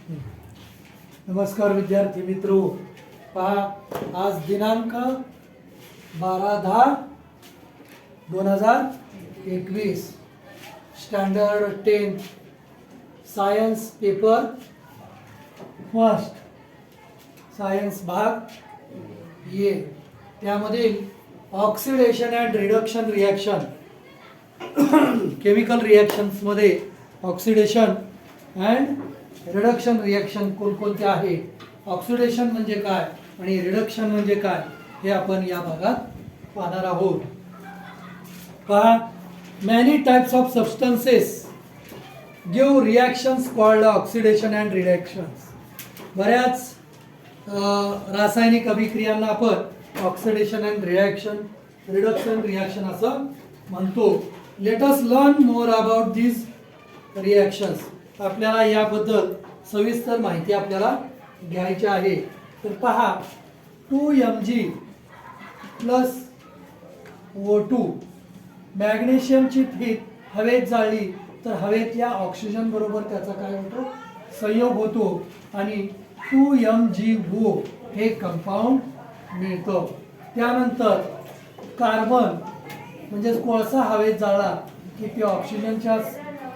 नमस्कार विद्यार्थी मित्रो, पहा आज दिनांक 12/10/2021 standard 10 science paper first science भाग ये त्यामधील oxidation and reduction reaction chemical रिॲक्शन्समध्ये ऑक्सिडेशन अँड रिडक्शन रिॲक्शन कोणकोणते आहे, ऑक्सिडेशन म्हणजे काय आणि रिडक्शन म्हणजे काय हे आपण या भागात पाहणार आहोत. पहा, many types of substances give reactions called oxidation and reductions. बऱ्याच रासायनिक अभिक्रियांना आपण ऑक्सिडेशन अँड रिडक्शन रिॲक्शन असं म्हणतो. Let us learn more about these reactions. आपल्याला याबद्दल सविस्तर माहिती आपल्याला घ्यायची आहे. तर पहा, 2Mg प्लस O2 मॅग्नेशियमची फीत हवेत जाळली तर हवेतल्या ऑक्सिजन बरोबर त्याचा काय होतो, संयोग होतो आणि 2MgO हे कंपाऊंड मिळतं. त्यानंतर कार्बन म्हणजे कोळसा हवेत जाळला की ते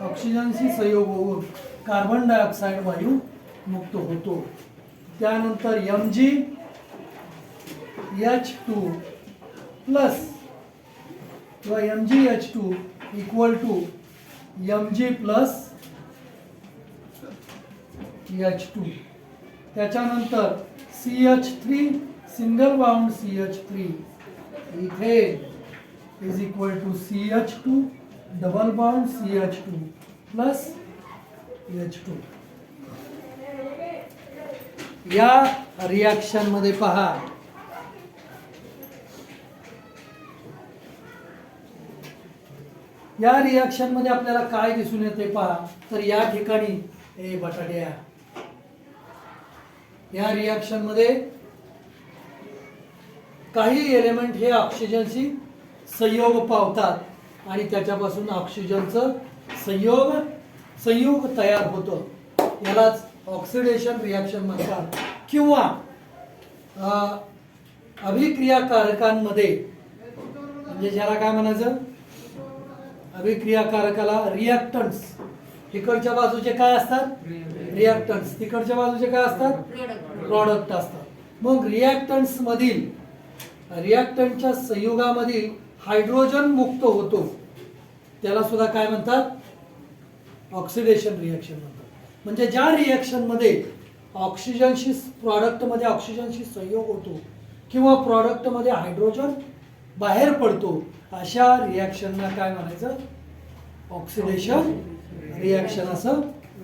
ऑक्सिजनशी संयोग होऊन कार्बन डायऑक्साईड वायू मुक्त होतो. त्यानंतर MgH2 प्लस किंवा MgH2 equal to Mg plus H2. त्याच्यानंतर CH3 single bound CH3 ethane is equal to CH2 double bond CH2 plus H2. या रिॲक्शन मध्ये पहा, या रिॲक्शन मध्ये आपल्याला काय दिसून येते पहा. तर या ठिकाणी हे बटाट्या, या रिॲक्शन मध्ये काही एलिमेंट हे ऑक्सिजनशी संयोग पावतात आणि त्याच्यापासून ऑक्सिजनचं संयोग तयार होतं. यालाच ऑक्सिडेशन रिॲक्शन म्हणतात. किंवा अभिक्रियाकारकांमध्ये म्हणजे ज्याला काय म्हणायचं, अभिक्रियाकारकाला रिॲक्टंट्स, इकडच्या बाजूचे काय असतात रिॲक्टंट्स, तिकडच्या बाजूचे काय असतात प्रॉडक्ट असतात. मग रिॲक्टंट्स मधील रिॲक्टंटच्या संयुगामधील हायड्रोजन मुक्त होतो, त्याला सुद्धा काय म्हणतात ऑक्सिडेशन रिॲक्शन म्हणतात. म्हणजे ज्या रिॲक्शन मध्ये ऑक्सिजनशी प्रॉडक्टमध्ये ऑक्सिजनशी संयोग होतो किंवा प्रॉडक्टमध्ये हायड्रोजन बाहेर पडतो, अशा रिॲक्शनला काय म्हणायचं ऑक्सिडेशन रिॲक्शन असं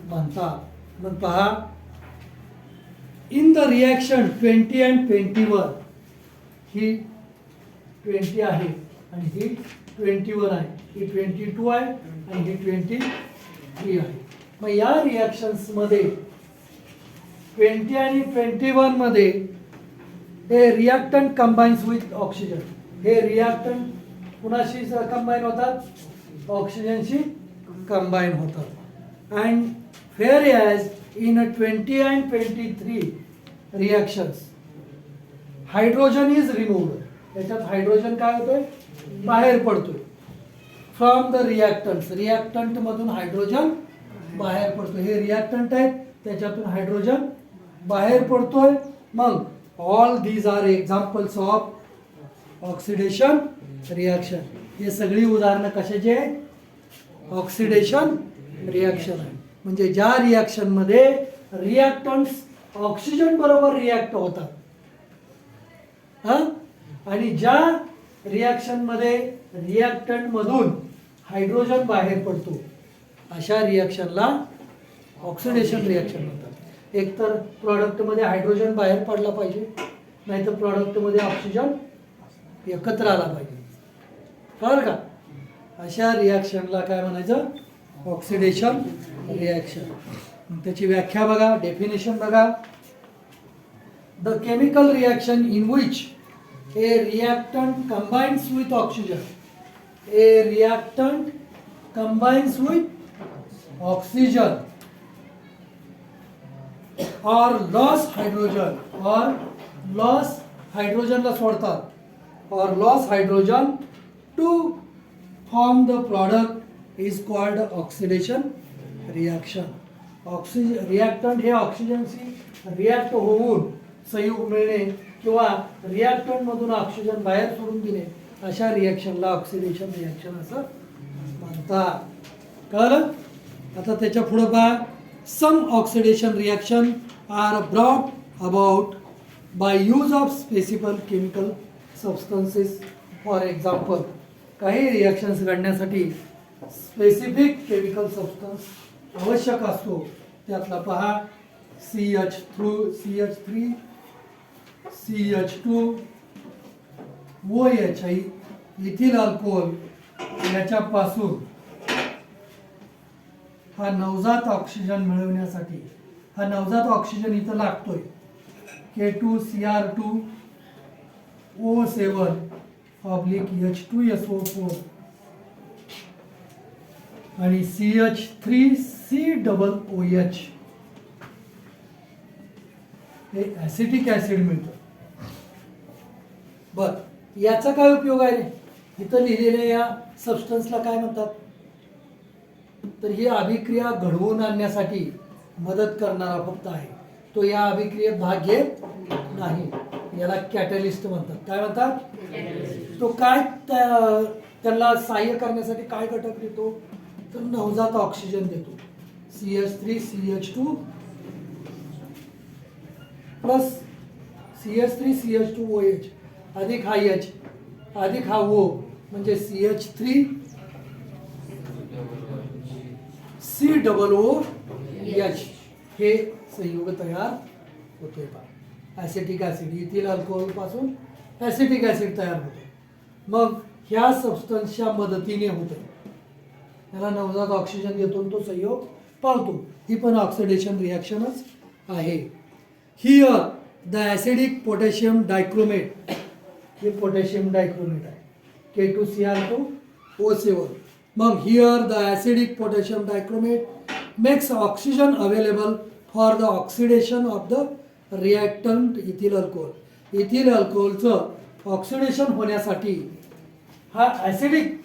म्हणतात. मग पहा, इन द रिॲक्शन 20 and 21 ही 20 आहे आणि ही 21 आहे, ही 22 आहे आणि ही 23 आहे. मग या रिॲक्शन्स मध्ये 20 आणि 21 मध्ये हे रिॲक्टंट कंबाईन्स विथ ऑक्सिजन. हे रिॲक्टंट कुणाशी कंबाईन होतात, ऑक्सिजनशी कंबाईन होतात. And fair as in 20 and 23 reactions hydrogen is removed. त्याच्यात हायड्रोजन काय होतोय, बाहेर पडतोय. फ्रॉम द रिॲक्टंट्स, रिॲक्टंट मधून हायड्रोजन बाहेर पडतोय. हे रिॲक्टंट आहेत, त्याच्यातून हायड्रोजन बाहेर पडतोय. मग all these are examples of oxidation reaction. हे सगळी उदाहरणं कशाची आहेत, ऑक्सिडेशन रिॲक्शन आहे. म्हणजे ज्या रिॲक्शन मध्ये रिॲक्टंट्स ऑक्सिजन बरोबर रिॲक्ट होतात आणि ज्या रिॲक्शन मध्ये रिॲक्टंट मधून हायड्रोजन बाहेर पडतो, अशा रिॲक्शनला ऑक्सिडेशन रिॲक्शन म्हणतात. एकतर प्रॉडक्टमध्ये हायड्रोजन बाहेर पडला पाहिजे, नाहीतर प्रॉडक्टमध्ये ऑक्सिजन एकत्र आला पाहिजे, बरं का. अशा रिॲक्शनला काय म्हणायचं ऑक्सिडेशन रिॲक्शन. त्याची व्याख्या बघा, डेफिनेशन बघा. The chemical reaction in which a reactant combines with oxygen. A reactant combines with oxygen or loss hydrogen or loss hydrogenला सोडतात or loss hydrogen to form the product is called oxidation reaction. Reactant हे ऑक्सिजनशी react होऊन संयुग मिळणे किंवा reactant मधून oxygen बाहेर सोडून दिले अशा रिॲक्शनला ऑक्सिडेशन रिॲक्शन असं म्हणतात. कळलं? आता त्याच्या पुढे पहा. Some oxidation reaction are brought about by use of specific chemical substances. For example, काही रिॲक्शन्स घडण्यासाठी स्पेसिफिक केमिकल सबस्टन्स आवश्यक असतो. त्यातला पहा CH3 CH2 OHI ethyl alcohol याच्यापासून हा नवजात ऑक्सिजन मिळवण्यासाठी हा नवजात ऑक्सिजन इथं लागतोय. K2CR2 O7 H2SO4 आणि CH3COOH हे ऍसिटिक ऍसिड मिळतं. बर, याचा काय उपयोग आहे रे? इथं लिहिलेल्या या सबस्टन्सला काय म्हणतात? तर ही अभिक्रिया घडवून आणण्यासाठी मदत करणारा फक्त आहे. तो या अभिक्रियेत भाग घेत नाही. याला कॅटलिस्ट म्हणतात. काय म्हणतात? तो काय त्यांना सहाय्य करण्यासाठी काय घटक देतो? तर नवजात ऑक्सिजन देतो. CH3CH2 प्लस CH3CH2OH अधिक हा H अधिक हा O म्हणजे CH3COOH हे संयुग तयार होतोय. पहा, ऍसिटिक ऍसिड इथिल अल्कोहोल पासून ऍसिटिक ऍसिड तयार होतो. मग ह्या सबस्टन्सच्या मदतीने होतं. याला नवजात ऑक्सिजन देतो तो संयोग पावतो. ही पण ऑक्सिडेशन रिॲक्शनच आहे. Here the acidic potassium dichromate हे पोटॅशियम डायक्रोमेट आहे. K2CR2O7. मग here the acidic potassium dichromate makes oxygen available for the oxidation of the reactant ethyl alcohol. Ethyl अल्कोहोलचं ऑक्सिडेशन होण्यासाठी हा ॲसिडिक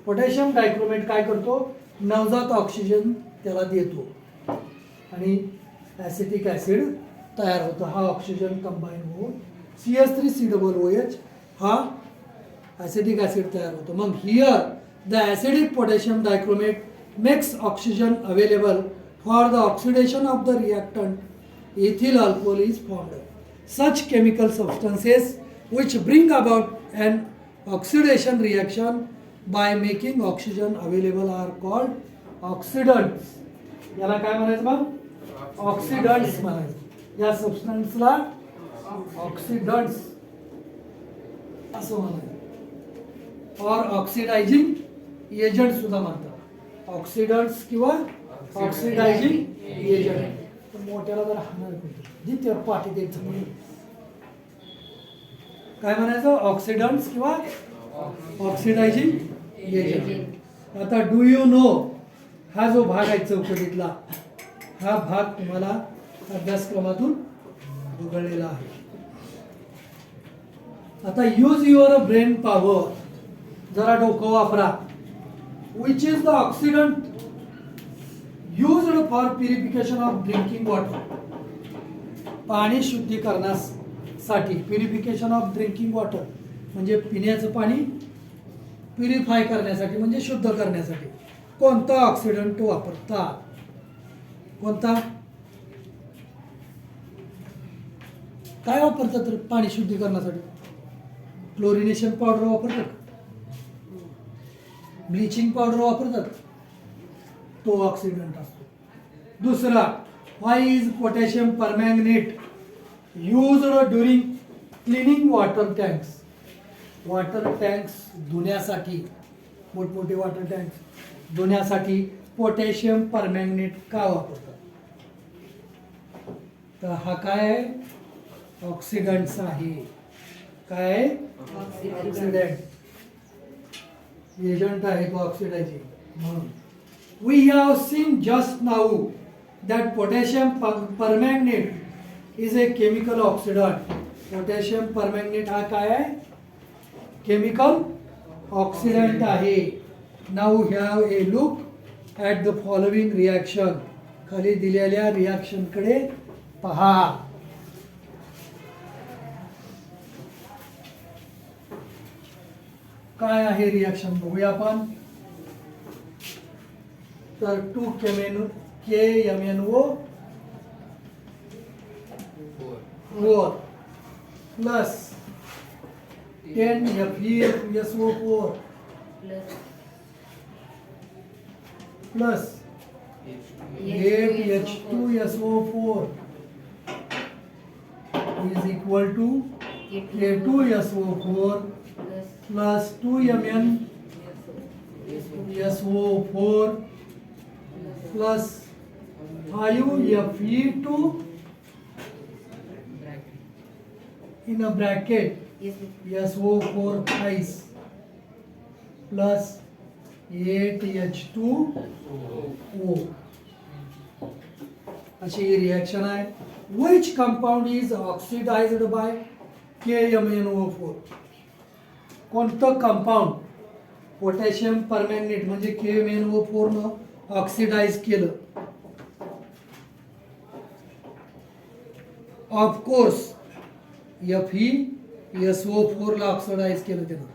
पोटॅशियम डायक्रोमेट काय करतो? नवजात ऑक्सिजन त्याला देतो आणि ॲसिटिक ॲसिड तयार होतो. हा ऑक्सिजन कंबाईन होऊन CH3COOH हा ॲसिटिक ॲसिड तयार होतो. मग here the acidic potassium dichromate makes oxygen available for the oxidation of the reactant ethyl alcohol is formed. Such chemical substances which bring about an oxidation reaction by making oxygen available are called oxidants. याला काय म्हणायचं मग? ऑक्सिडंट्स म्हणायचं. या सबस्टन्सला ऑक्सिडंट्स असं म्हणायचं. और oxidizing agent सुद्धा म्हणतात. ऑक्सिडंट्स किंवा ऑक्सिडायझिंग एजंट. मोठ्याला जर हाणार जिथे पाठी द्यायचं म्हणून काय म्हणायचं? ऑक्सिडंट्स किंवा ऑक्सिडायझिंग एजंट. आता डू यू नो हा जो भाग आहे चौकटीतला हा भाग तुम्हाला अभ्यासक्रमातून उघडलेला आहे. आता यूज युअर ब्रेन पॉवर. जरा डोकं वापरा. Which is the oxidant used for purification of drinking water. पाणी शुद्धीकरणासाठी प्युरिफिकेशन ऑफ ड्रिंकिंग वॉटर म्हणजे पिण्याचं पाणी प्युरिफाय करण्यासाठी म्हणजे शुद्ध करण्यासाठी कोणता ऑक्सिडंट वापरतात? कोणता? काय वापरतात तर पाणी शुद्धीकरणासाठी? क्लोरिनेशन पावडर वापरतात, ब्लिचिंग पावडर वापरतात. तो ऑक्सिडंट असतो. दुसरा, why is potassium permanganate used during cleaning water tanks. Water tanks धुण्यासाठी, मोठमोठे वॉटर टँक्स धुण्यासाठी पोटॅशियम परमॅंगनेट का वापरतात? तर हा काय आहे? ऑक्सिडंट्स आहे. काय आहे? ऑक्सिडंट एजंट आहे तो ऑक्सिडायझिंग. म्हणून we have seen just now that potassium permanganate is a chemical oxidant. Potassium permanganate हा काय आहे? केमिकल ऑक्सिडंट आहे. Now have a look at the following reaction. खाली दिलेल्या रिॲक्शन कडे पहा. काय आहे रिॲक्शन बघूया आपण. तर 2KMnO 4 plus 10FeSO4 plus 8H2SO4 is equal to K2SO4 plus 2MnSO4 plus 5Fe2 in a bracket SO4 thrice plus 8H2O. अशी रिॲक्शन आहे. Which compound is oxidized by KMnO4? कोणतं कंपाऊंड पोटॅशियम परमॅंगनेट म्हणजे KMnO4 न oxidise केलं? Of course FeSO4 ला oxidise केलं. त्यानं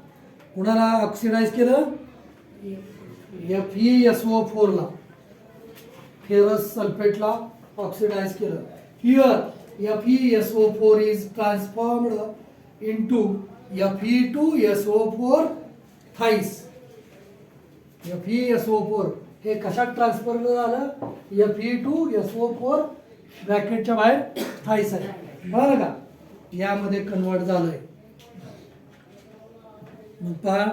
कुणाला ऑक्सिडाइज केलं? FeSO4 ला, फेरस सल्फेटला ऑक्सिडाइज केलं. Here FeSO4 is transformed into Fe2SO4 thighs. FeSO4 हे कशात ट्रान्सफर झालं? Fe2SO4 ब्रॅकेटच्या बाहेर थाईस आहे. बरं का? यामध्ये कन्वर्ट झालंय. मग पहा,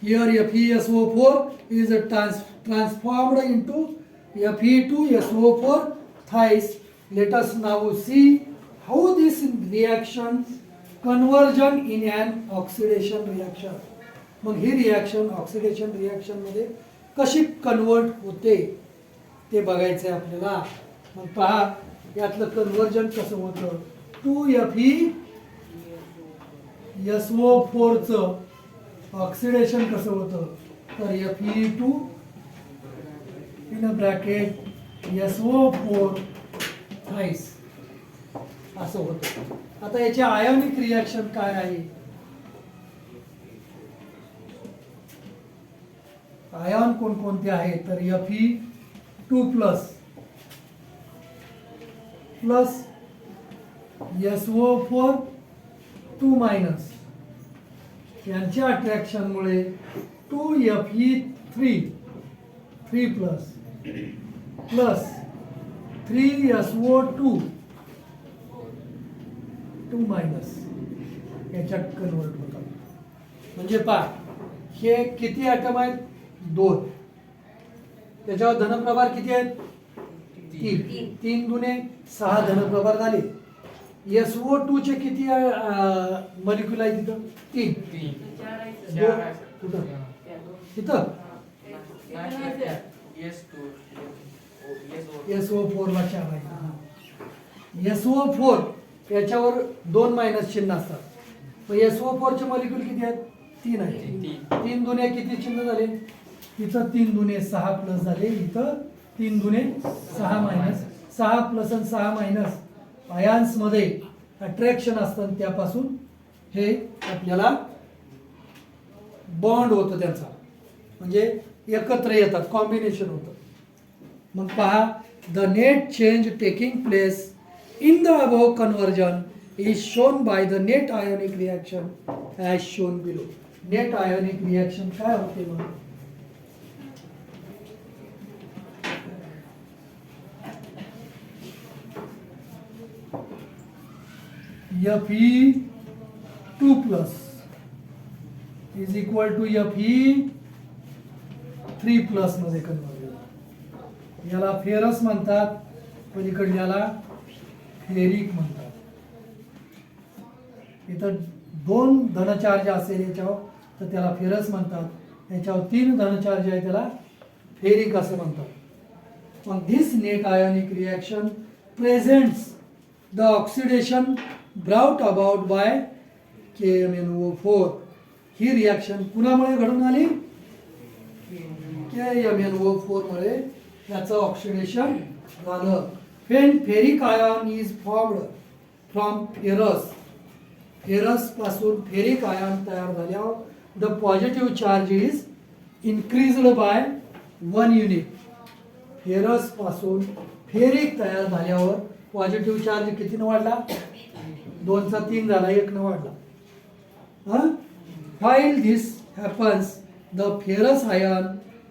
here FeSO4 is transformed into Fe2SO4 थाईस. Let us now see how this reaction conversion in an oxidation reaction. मग ही रिॲक्शन ऑक्सिडेशन रिॲक्शन मध्ये कशी कन्वर्ट होते ते बघायचं आहे आपल्याला. मग पहा, यातलं कन्वर्जन कसं होतं. 2FeSO4 चं ऑक्सिडेशन कसं होतं? तर Fe2 in a bracket SO4 thighs असं होतं. आता याचे आयोनिक रिॲक्शन काय आहे? आयन कोणकोणते आहेत? तर Fe2 plus plus SO4 2 minus यांच्या अट्रॅक्शनमुळे 2Fe3 3 plus plus 3SO2 2 minus याच्यात कन्वर्ट होतात. म्हणजे पहा, हे किती ॲटम आहेत? 2. त्याच्यावर धनप्रभार किती आहेत? 3. 3 दुने 6 धनप्रभार झाले. SO2 चे किती मॉलिक्यूल आहे तिथं? 3. कुठं? तिथं SO4 ला 4 आहे. SO4 याच्यावर 2 मायनस चिन्ह असतात. मग SO4 चे मॉलिक्यूल किती आहेत? 3 आहेत. 3 दुने किती चिन्ह झाले? इथं 3 दुने 6 प्लस झाले. इथं 3 दुने 6 मायनस. 6 प्लस आणि 6 मायनस आयन्स मध्ये अट्रॅक्शन असतं, त्यापासून हे आपल्याला बॉन्ड होतं त्यांचा, म्हणजे एकत्र येतात, कॉम्बिनेशन होतं. मग पहा, the net change taking place in the above conversion is shown by the net ionic reaction as shown below. Net ionic reaction काय होते मग? Fe2 plus is equal to Fe3 plus मध्ये कन्वर्ट. याला ferrous म्हणतात, पलीकडल्याला ferric म्हणतात. इथं 2 धनचार्ज असेल याच्यावर तर त्याला फेरस म्हणतात. याच्यावर 3 धनचार्ज आहे त्याला फेरिक असं म्हणतात. मग this net ionic reaction presents the oxidation brought about by KMnO4. ही रिॲक्शन कुणामुळे घडून आली? KMnO4 मुळे त्याचं ऑक्सिडेशन झालं. When ferric ion is formed from ferrous, ferrous पासून फेरिक आयन तयार झाल्यावर the positive charge is increased by 1 unit. Ferrous पासून फेरिक तयार झाल्यावर पॉझिटिव्ह चार्ज कितीनं वाढला? 2 चा 3 झाला, 1 न वाढला. While this happens the ferrous ion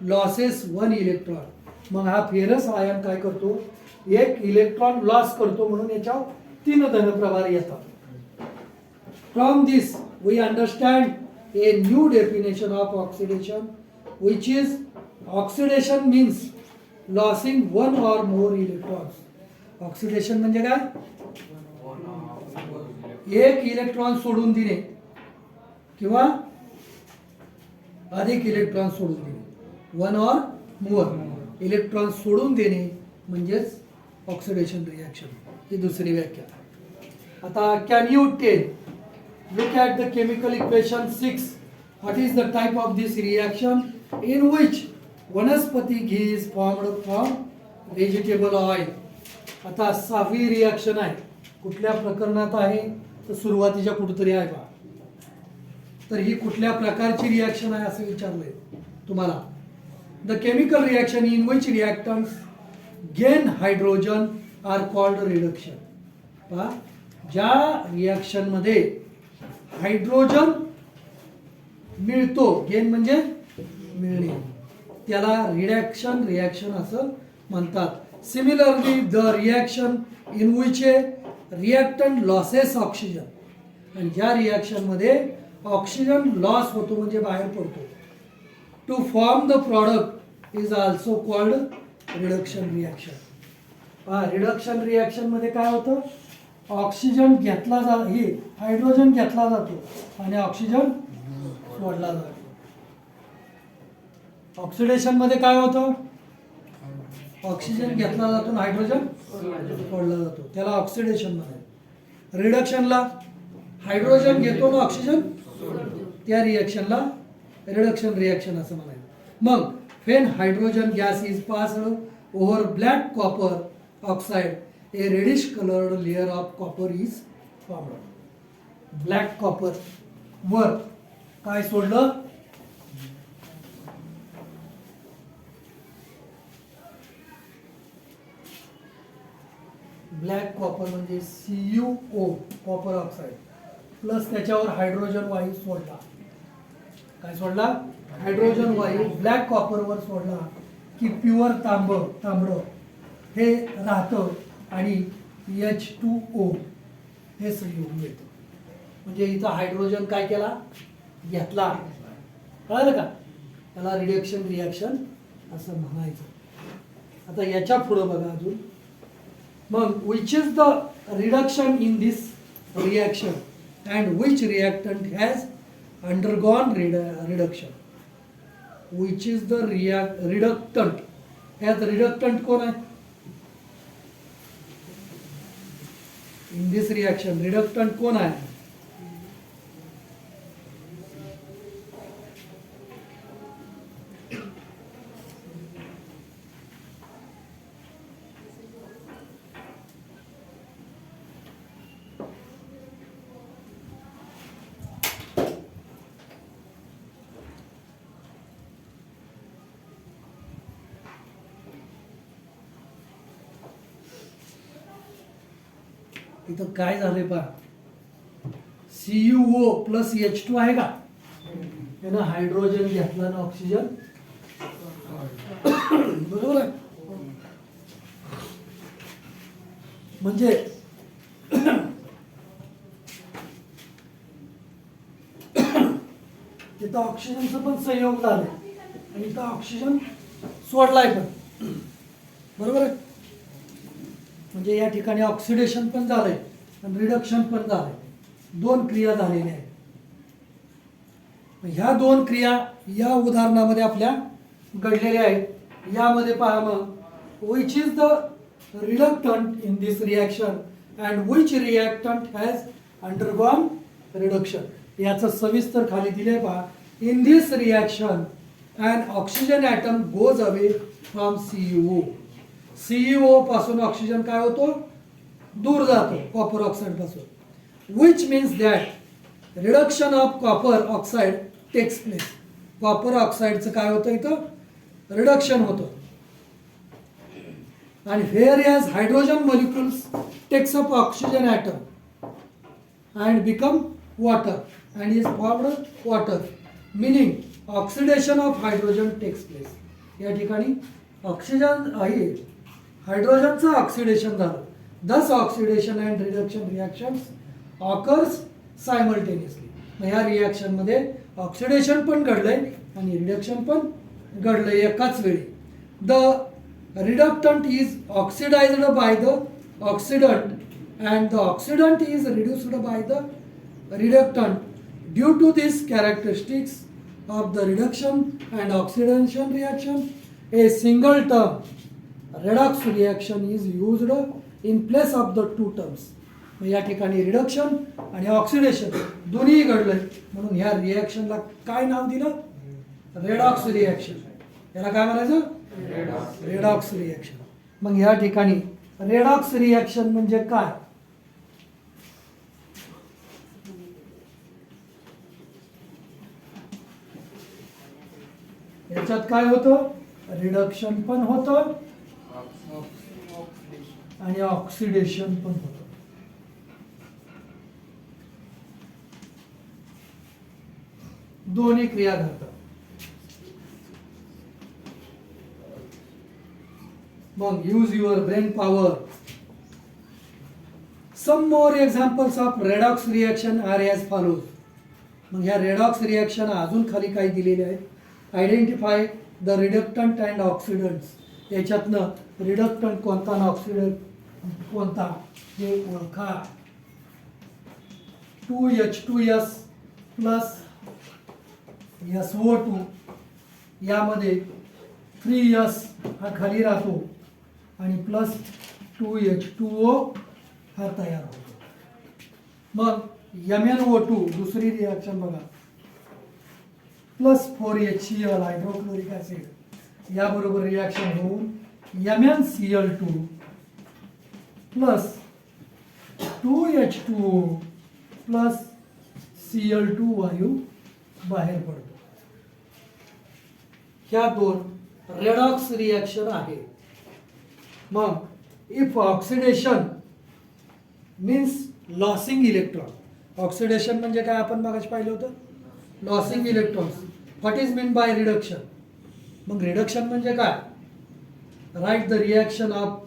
losses 1 electron. मग हा फेरस आयन काय करतो? 1 इलेक्ट्रॉन लॉस करतो, म्हणून याच्यावर 3 धनप्रभार येतात. From this we understand a new definition of oxidation, which is oxidation means losing one or more electrons. Oxidation म्हणजे काय? एक इलेक्ट्रॉन सोडून देणे किंवा अधिक इलेक्ट्रॉन सोडून देणे. वन ऑर मोर इलेक्ट्रॉन सोडून देणे म्हणजेच ऑक्सिडेशन रिॲक्शन. ही दुसरी व्याख्या. आता can you tell, look at the chemical equation 6. What is the type of this reaction in which वनस्पती घी is formed from vegetable oil. आता 6वी रिॲक्शन आहे. कुठल्या प्रकरणात आहे? तर सुरुवातीच्या कुठेतरी आहे बा. तर ही कुठल्या प्रकारची रिॲक्शन आहे असं विचारलंय तुम्हाला. The chemical reaction in which reactants gain hydrogen are called reduction. पहा, ज्या रिॲक्शन मध्ये हायड्रोजन मिळतो, गेन म्हणजे मिळणे, त्याला रिडक्शन रिॲक्शन असं म्हणतात. Similarly the reaction in which A reactant losses oxygen. आणि ज्या रिॲक्शन मध्ये ऑक्सिजन लॉस होतो म्हणजे बाहेर पडतो, to form the product is also called reduction reaction. पहा, रिडक्शन रिॲक्शन मध्ये काय होतं? ऑक्सिजन घेतला हे हायड्रोजन घेतला जातो आणि ऑक्सिजन सोडला जातो. ऑक्सिडेशन मध्ये काय होतं? ऑक्सिजन घेतला जातो आणि हायड्रोजन सोडला जातो, त्याला ऑक्सिडेशन मध्ये. रिडक्शनला हायड्रोजन घेतो आणि ऑक्सिजन, त्या रिॲक्शनला रिडक्शन रिॲक्शन असं म्हणायचं. मग when hydrogen gas is passed over black copper oxide, a reddish colored layer of copper is formed. Black copper वर काय सोडलं? ब्लॅक कॉपर म्हणजे CuO, कॉपर ऑक्साइड, प्लस त्याच्यावर हायड्रोजन वायू सोडला. काय सोडला? हायड्रोजन वायू ब्लॅक कॉपरवर सोडला की प्युअर तांबडं हे राहतं आणि H2O हे संयुग मिळतं. म्हणजे इथं हायड्रोजन काय केला? घेतला. कळलं का? त्याला रिडक्शन रिॲक्शन असं म्हणायचं. आता याच्या पुढं बघा अजून. मग which is the reduction in this reaction and which reactant has undergone reduction. Which is the reductant. ह्यात रिडक्टंट कोण आहे? इन दिस रिॲक्शन रिडक्टंट कोण आहे? इथं काय झालंय पहा, CuO प्लस H2 आहे का? त्यानं हायड्रोजन घेतला ना ऑक्सिजन, बरोबर आहे. म्हणजे तिथं ऑक्सिजनचं पण संयोग झालंय आणि इथं ऑक्सिजन सोडलाय पण, बरोबर आहे. म्हणजे या ठिकाणी ऑक्सिडेशन पण झालंय आणि रिडक्शन पण झालंय. 2 क्रिया झालेल्या आहेत. ह्या 2 क्रिया या उदाहरणामध्ये आपल्या घडलेल्या आहेत. यामध्ये पहा, मग which is the reductant in this reaction and which reactant has undergone reduction. याचं सविस्तर खाली दिले पहा. In this reaction an oxygen atom goes away from CuO. CuO पासून ऑक्सिजन काय होतो, दूर जातो कॉपर ऑक्साइड पासून. Which means that reduction of copper oxide takes place. Copper ऑक्साइडचं काय होतं इथं, रिडक्शन होतं. And whereas hydrogen molecules takes up oxygen atom and become water and is formed water, meaning oxidation of hydrogen takes place. या ठिकाणी oxygen आहे, हायड्रोजनचं oxidation झालं. Thus oxidation and reduction reactions occurs simultaneously. या reaction मध्ये oxidation पण घडलंय आणि reduction पण घडलंय एकाच वेळी. The reductant is oxidized by the oxidant and the oxidant is reduced by the reductant. Due to these characteristics of the reduction and oxidation reaction, a single term redox reaction is used in place of the two terms. या ठिकाणी reduction आणि oxidation दोन्ही घडलंय म्हणून ह्या रिॲक्शनला काय नाव दिलं, redox reaction. याला काय म्हणायचं, रेडॉक्स रिॲक्शन. मग या ठिकाणी रेडॉक्स रिॲक्शन म्हणजे काय, याच्यात काय होतं, रिडक्शन पण होतं आणि ऑक्सिडेशन पण होतं. दोन्ही क्रिया घडतात. मग use your brain power. Some more examples of redox reaction are as follows. मग ह्या रेडॉक्स रिॲक्शन अजून खाली काही दिलेले आहेत. Identify the reductant and oxidants. याच्यातनं रिडक्टंट कोणता आणि ऑक्सिडंट कोणता हे ओळखा. 2H2S प्लस SO2 यामध्ये 3S हा खाली राहतो आणि प्लस 2H2O हा तयार होतो. मग MnO2 दुसरी रिॲक्शन बघा, प्लस 4HCl हायड्रोक्लोरिक ॲसिड याबरोबर रिॲक्शन होऊन MnCl2 plus 2H2O plus Cl2 वायू बाहेर पडतो. ह्या दोन रेडॉक्स रिॲक्शन आहे. मग if oxidation means losing electron. Oxidation म्हणजे काय आपण मागाशी पाहिलं होतं, losing electrons. What is mean by reduction. मग रिडक्शन म्हणजे काय, right the reaction of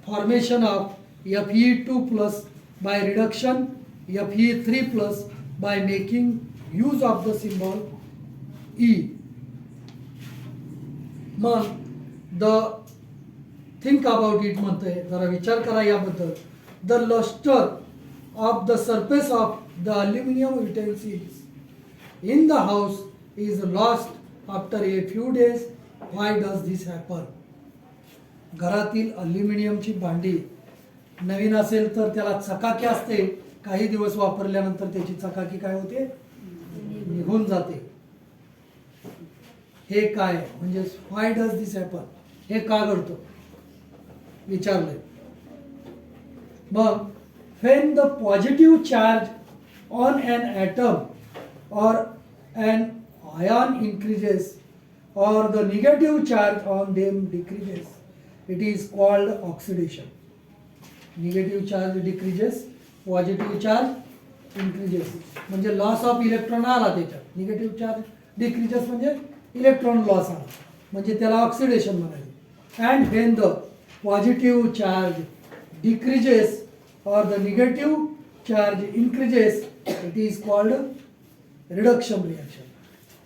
formation of Fe2 plus by reduction Fe3 plus by making use of the symbol E. मग द थिंक अबाउट इट म्हणतोय, जरा विचार करा याबद्दल. The lustre of the surface of the aluminium utensils in the house is lost after a few days. Why does this happen. घरातील अल्युमिनियमची भांडी नवीन असेल तर त्याला चकाकी असते, काही दिवस वापरल्यानंतर त्याची चकाकी काय होते, निघून जाते. हे काय म्हणजे व्हाय डज दिस हॅपन, हे का घडतं विचारलंय. मग when the positive charge on an atom or an ion increases or the negative charge on them decreases, it is called oxidation. Negative charge decreases, positive charge increases. म्हणजे loss of electron आला त्याच्यात. Negative charge decreases म्हणजे electron loss आला, म्हणजे त्याला oxidation म्हणायचं. And when the positive charge decreases or the negative charge increases, it is called reduction reaction.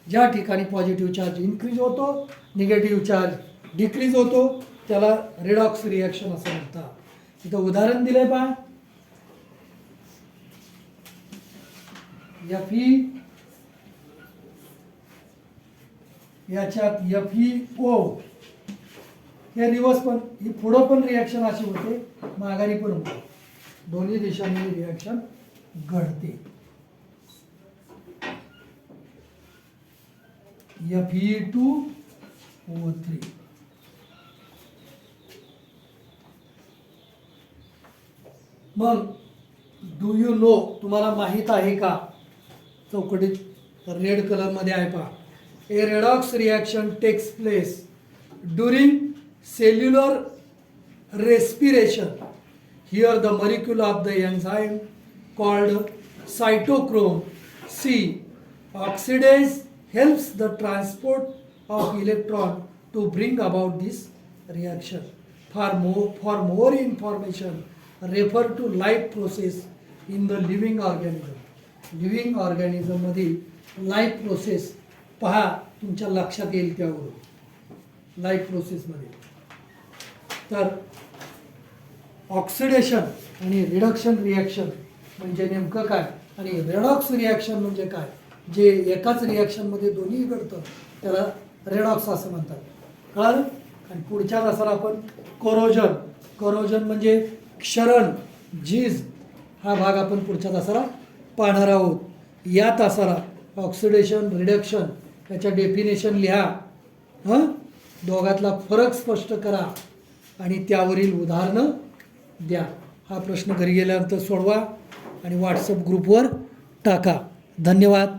ज्या ठिकाणी पॉझिटिव्ह चार्ज इन्क्रीज होतो, निगेटिव्ह चार्ज डिक्रीज होतो, त्याला रिडॉक्स रिॲक्शन असं म्हणतात. इथं उदाहरण दिलंय पहा. Fe याच्यात FeO हे रिव्हर्स पण, ही पुढं पण रिॲक्शन अशी होते, माघारी पण होते, दोन्ही दिशांनी रिॲक्शन घडते. Fe2O3. मग डू यू नो, तुम्हाला माहित आहे का, चौकटीत रेड कलर मध्ये आहे पहा, a redox reaction takes place during cellular respiration. Here the molecule of the enzyme called cytochrome C oxidase helps the transport of electron to bring about this reaction. For more information, refer to life process in the living organism. Living organism मधील life process पहा, तुमच्या लक्षात येईल त्यावरून life प्रोसेसमध्ये. तर oxidation आणि reduction reaction म्हणजे नेमकं काय, आणि रेडॉक्स रिॲक्शन म्हणजे काय, जे एकाच रिॲक्शनमध्ये दोन्ही घडतं त्याला रेडॉक्स असं म्हणतात. कळलं? आणि पुढच्या तासाला आपण कोरोजन म्हणजे क्षरण, झीज हा भाग आपण पुढच्या तासाला पाहणार आहोत. या तासाला ऑक्सिडेशन रिडक्शन याच्या डेफिनेशन लिहा, दोघातला फरक स्पष्ट करा आणि त्यावरील उदाहरणं द्या. हा प्रश्न घरी गेल्यानंतर सोडवा आणि व्हॉट्सअप ग्रुपवर टाका. धन्यवाद.